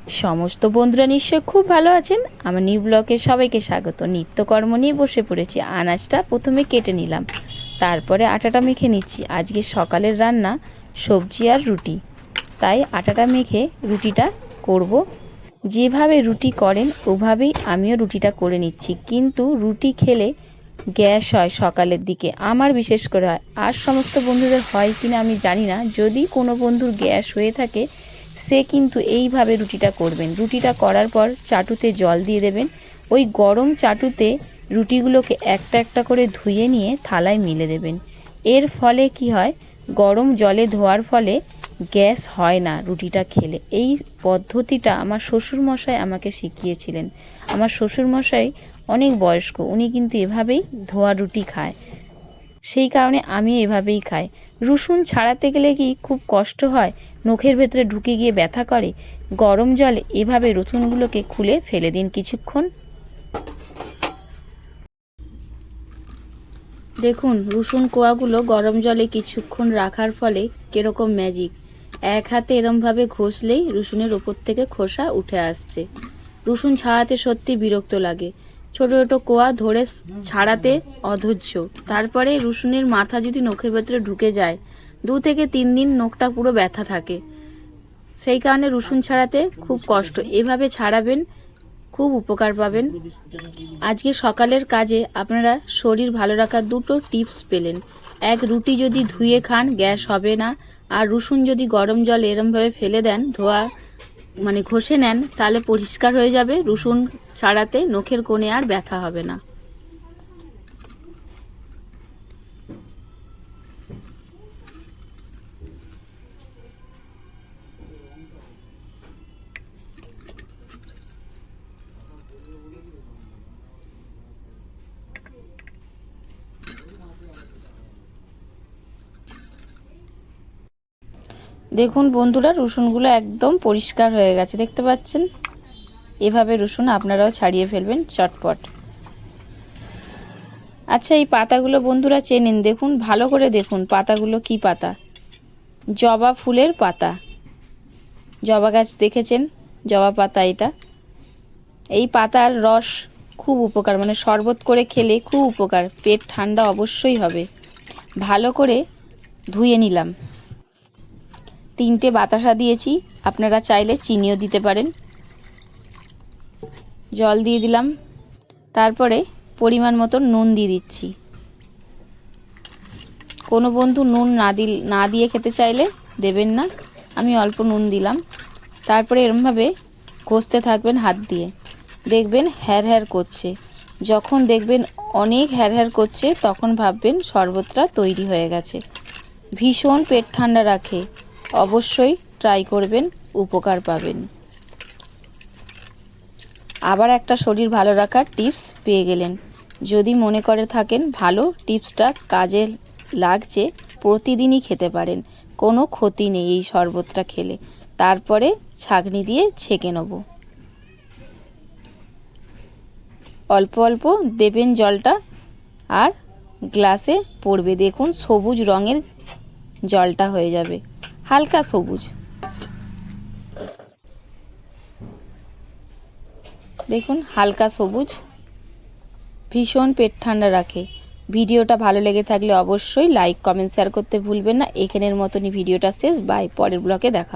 সমস্ত বন্ধুরা নিশ্চয় খুব ভালো আছেন। আমার নিউ ব্লগে সবাইকে স্বাগত। নিত্যকর্ম নিয়ে বসে পড়েছি। আনাজটা প্রথমে কেটে নিলাম, তারপরে আটাটা মেখে নিচ্ছি। আজকে সকালের রান্না সবজি আর রুটি, তাই আটাটা মেখে রুটিটা করব। যেভাবে রুটি করেন ওভাবেই আমিও রুটিটা করে নিচ্ছি। কিন্তু রুটি খেলে গ্যাস হয় সকালের দিকে, আমার বিশেষ করে হয়। আর সমস্ত বন্ধুদের হয় কিনা আমি জানি না। যদি কোনো বন্ধুর গ্যাস হয়ে থাকে সে কিন্তু এইভাবে রুটিটা করবেন। রুটিটা করার পর চাটুতে জল দিয়ে দেবেন। ওই গরম চাটুতে রুটিগুলোকে একটা একটা করে ধুয়ে নিয়ে থালায় মেলে দেবেন। এর ফলে কি হয়, গরম জলে ধোয়ার ফলে গ্যাস হয় না রুটিটা খেলে। এই পদ্ধতিটা আমার শ্বশুরমশাই আমাকে শিখিয়েছিলেন। আমার শ্বশুরমশাই অনেক বয়স্ক, উনি কিন্তু এভাবেই ধোয়া রুটি খায়, সেই কারণে আমি এভাবেই খাই। রসুন ছাড়াতে গেলে কি খুব কষ্ট হয়, নখের ভেতরে ঢুকে গিয়ে ব্যথা করে। গরম জলে এভাবে রসুনগুলোকে খুলে ফেলে দিন কিছুক্ষণ। দেখুন রসুন কোয়াগুলো গরম জলে কিছুক্ষণ রাখার ফলে কিরকম ম্যাজিক। এক হাতে এরমভাবে ঘষলেই রসুনের ওপর থেকে খোসা উঠে আসছে। রসুন ছাড়াতে সত্যি বিরক্ত লাগে, ছোট ছোট কোয়া ধরে ছাড়াতে অধৈর্য। তারপরে রসুনের মাথা যদি নখের ভেতরে ঢুকে যায় 2 থেকে 3 দিন নখটা পুরো ব্যথা থাকে। সেই কারণে রসুন ছাড়াতে খুব কষ্ট। এভাবে ছাড়াবেন, খুব উপকার পাবেন। আজকে সকালের কাজে আপনারা শরীর ভালো রাখার 2টো টিপস পেলেন। এক, রুটি যদি ধুয়ে খান গ্যাস হবে না। আর রসুন যদি গরম জলে এরমভাবে ফেলে দেন, ধোয়া মানে ঘষে নেন, তাহলে পরিষ্কার হয়ে যাবে। রসুন ছাড়াতে নখের কোণে আর ব্যথা হবে না। দেখুন বন্ধুরা, রসুনগুলো একদম পরিষ্কার হয়ে গেছে, দেখতে পাচ্ছেন। এভাবে রসুন আপনারাও ছাড়িয়ে ফেলবেন চটপট। আচ্ছা, এই পাতাগুলো বন্ধুরা চেনেন? দেখুন, ভালো করে দেখুন পাতাগুলো কি পাতা। জবা ফুলের পাতা। জবা গাছ দেখেছেন? জবা পাতা এটা। এই পাতার রস খুব উপকার, মানে শরবত করে খেলে খুব উপকার, পেট ঠান্ডা অবশ্যই হবে। ভালো করে ধুয়ে নিলাম। 3টে বাতাসা দিয়েছি, আপনারা চাইলে চিনিও দিতে পারেন। জল দিয়ে দিলাম, তারপরে পরিমাণ মতো নুন দিয়ে দিচ্ছি। কোনো বন্ধু নুন না দিয়ে খেতে চাইলে দেবেন না, আমি অল্প নুন দিলাম। তারপরে এরমভাবে ঘষতে থাকবেন হাত দিয়ে, দেখবেন হ্যার হ্যার করছে। যখন দেখবেন অনেক হ্যার হ্যার করছে তখন ভাববেন শরবতটা তৈরি হয়ে গেছে। ভীষণ পেট ঠান্ডা রাখে, অবশ্যই ট্রাই করবেন, উপকার পাবেন। আবার একটা শরীর ভালো রাখার টিপস পেয়ে গেলেন। যদি মনে করে থাকেন ভালো টিপসটা কাজে লাগছে, প্রতিদিনই খেতে পারেন, কোনো ক্ষতি নেই এই শরবতটা খেলে। তারপরে ছাঁকনি দিয়ে ছেঁকে নেব। অল্প অল্প দেবেন জলটা, আর গ্লাসে পড়বে। দেখুন সবুজ রঙের জলটা হয়ে যাবে, হালকা সবুজ। দেখুন হালকা সবুজ, ভীষণ পেট ঠান্ডা রাখে। ভিডিওটা ভালো লেগে থাকলে অবশ্যই লাইক কমেন্ট শেয়ার করতে ভুলবেন না। এখানের মতনই ভিডিওটা শেষ। বাই, পরের ব্লগে দেখা হবে।